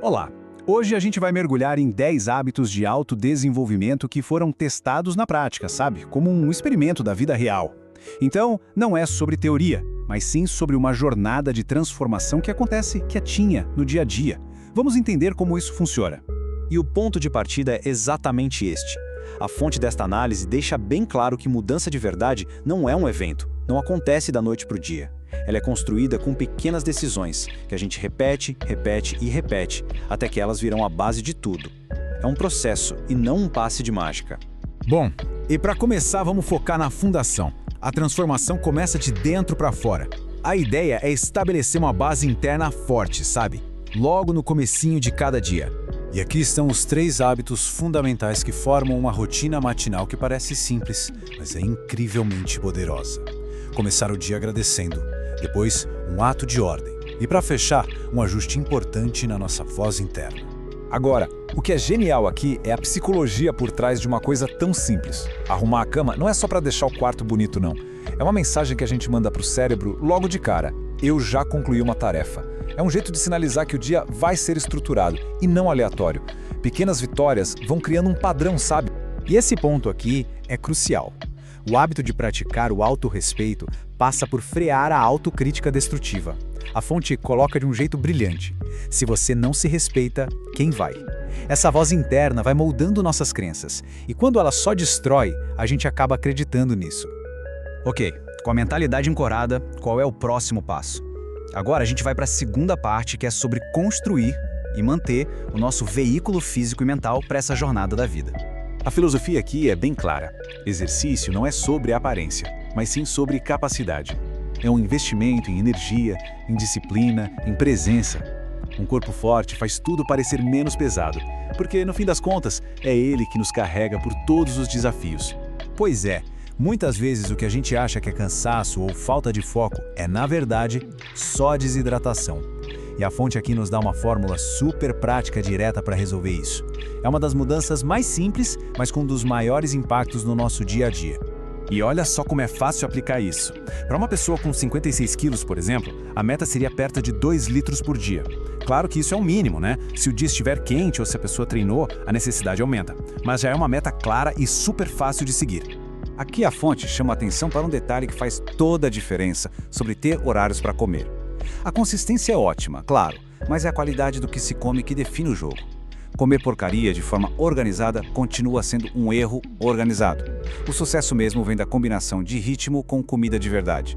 Olá! Hoje a gente vai mergulhar em 10 hábitos de autodesenvolvimento que foram testados na prática, sabe? Como um experimento da vida real. Então, não é sobre teoria, mas sim sobre uma jornada de transformação que acontece quietinha no dia a dia. Vamos entender como isso funciona. E o ponto de partida é exatamente este. A fonte desta análise deixa bem claro que mudança de verdade não é um evento, não acontece da noite para o dia. Ela é construída com pequenas decisões, que a gente repete, repete e repete, até que elas viram a base de tudo. É um processo e não um passe de mágica. Bom, e para começar vamos focar na fundação. A transformação começa de dentro para fora. A ideia é estabelecer uma base interna forte, sabe? Logo no comecinho de cada dia. E aqui estão os 3 hábitos fundamentais que formam uma rotina matinal que parece simples, mas é incrivelmente poderosa. Começar o dia agradecendo, depois um ato de ordem e, para fechar, um ajuste importante na nossa voz interna. Agora, o que é genial aqui é a psicologia por trás de uma coisa tão simples. Arrumar a cama não é só para deixar o quarto bonito, não. É uma mensagem que a gente manda para o cérebro logo de cara. Eu já concluí uma tarefa. É um jeito de sinalizar que o dia vai ser estruturado e não aleatório. Pequenas vitórias vão criando um padrão, sabe? E esse ponto aqui é crucial. O hábito de praticar o autorrespeito passa por frear a autocrítica destrutiva. A fonte coloca de um jeito brilhante. Se você não se respeita, quem vai? Essa voz interna vai moldando nossas crenças, e quando ela só destrói, a gente acaba acreditando nisso. Ok, com a mentalidade ancorada, qual é o próximo passo? Agora a gente vai para a segunda parte, que é sobre construir e manter o nosso veículo físico e mental para essa jornada da vida. A filosofia aqui é bem clara. Exercício não é sobre aparência, mas sim sobre capacidade. É um investimento em energia, em disciplina, em presença. Um corpo forte faz tudo parecer menos pesado, porque, no fim das contas, é ele que nos carrega por todos os desafios. Pois é, muitas vezes o que a gente acha que é cansaço ou falta de foco é, na verdade, só desidratação. E a fonte aqui nos dá uma fórmula super prática direta para resolver isso. É uma das mudanças mais simples, mas com um dos maiores impactos no nosso dia a dia. E olha só como é fácil aplicar isso. Para uma pessoa com 56 quilos, por exemplo, a meta seria perto de 2 litros por dia. Claro que isso é o mínimo, né? Se o dia estiver quente ou se a pessoa treinou, a necessidade aumenta. Mas já é uma meta clara e super fácil de seguir. Aqui a fonte chama a atenção para um detalhe que faz toda a diferença sobre ter horários para comer. A consistência é ótima, claro, mas é a qualidade do que se come que define o jogo. Comer porcaria de forma organizada continua sendo um erro organizado. O sucesso mesmo vem da combinação de ritmo com comida de verdade.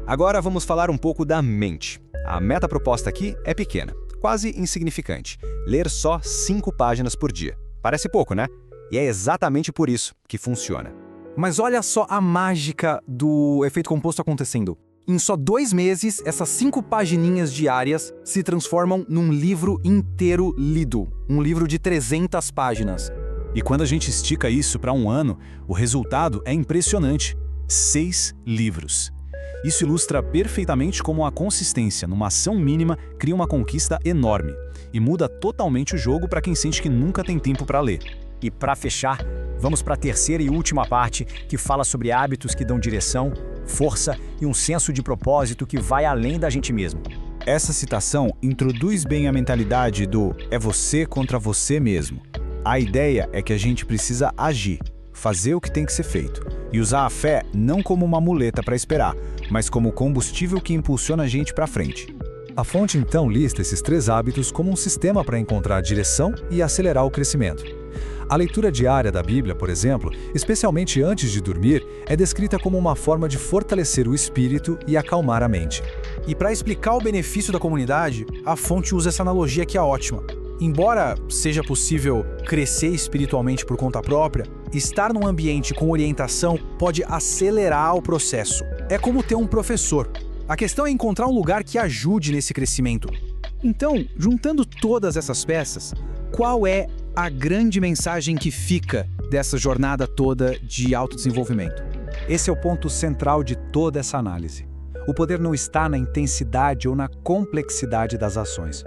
Agora vamos falar um pouco da mente. A meta proposta aqui é pequena, quase insignificante. Ler só 5 páginas por dia. Parece pouco, né? E é exatamente por isso que funciona. Mas olha só a mágica do efeito composto acontecendo. Em só 2 meses, essas 5 pagininhas diárias se transformam num livro inteiro lido. Um livro de 300 páginas. E quando a gente estica isso para um ano, o resultado é impressionante. 6 livros. Isso ilustra perfeitamente como a consistência numa ação mínima cria uma conquista enorme e muda totalmente o jogo para quem sente que nunca tem tempo para ler. E para fechar, vamos para a terceira e última parte, que fala sobre hábitos que dão direção, força e um senso de propósito que vai além da gente mesmo. Essa citação introduz bem a mentalidade do é você contra você mesmo. A ideia é que a gente precisa agir, fazer o que tem que ser feito, e usar a fé não como uma muleta para esperar, mas como combustível que impulsiona a gente para frente. A fonte então lista esses 3 hábitos como um sistema para encontrar direção e acelerar o crescimento. A leitura diária da Bíblia, por exemplo, especialmente antes de dormir, é descrita como uma forma de fortalecer o espírito e acalmar a mente. E para explicar o benefício da comunidade, a fonte usa essa analogia que é ótima. Embora seja possível crescer espiritualmente por conta própria, estar num ambiente com orientação pode acelerar o processo. É como ter um professor. A questão é encontrar um lugar que ajude nesse crescimento. Então, juntando todas essas peças, qual é a grande mensagem que fica dessa jornada toda de autodesenvolvimento? Esse é o ponto central de toda essa análise. O poder não está na intensidade ou na complexidade das ações.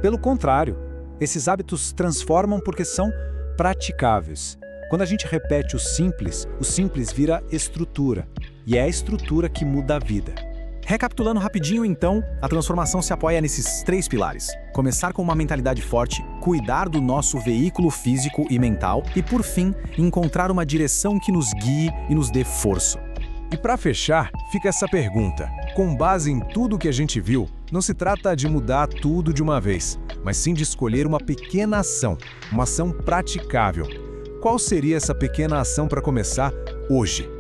Pelo contrário, esses hábitos transformam porque são praticáveis. Quando a gente repete o simples vira estrutura. E é a estrutura que muda a vida. Recapitulando rapidinho, então, a transformação se apoia nesses 3 pilares. Começar com uma mentalidade forte, cuidar do nosso veículo físico e mental e, por fim, encontrar uma direção que nos guie e nos dê força. E para fechar, fica essa pergunta. Com base em tudo que a gente viu, não se trata de mudar tudo de uma vez, mas sim de escolher uma pequena ação, uma ação praticável. Qual seria essa pequena ação para começar hoje?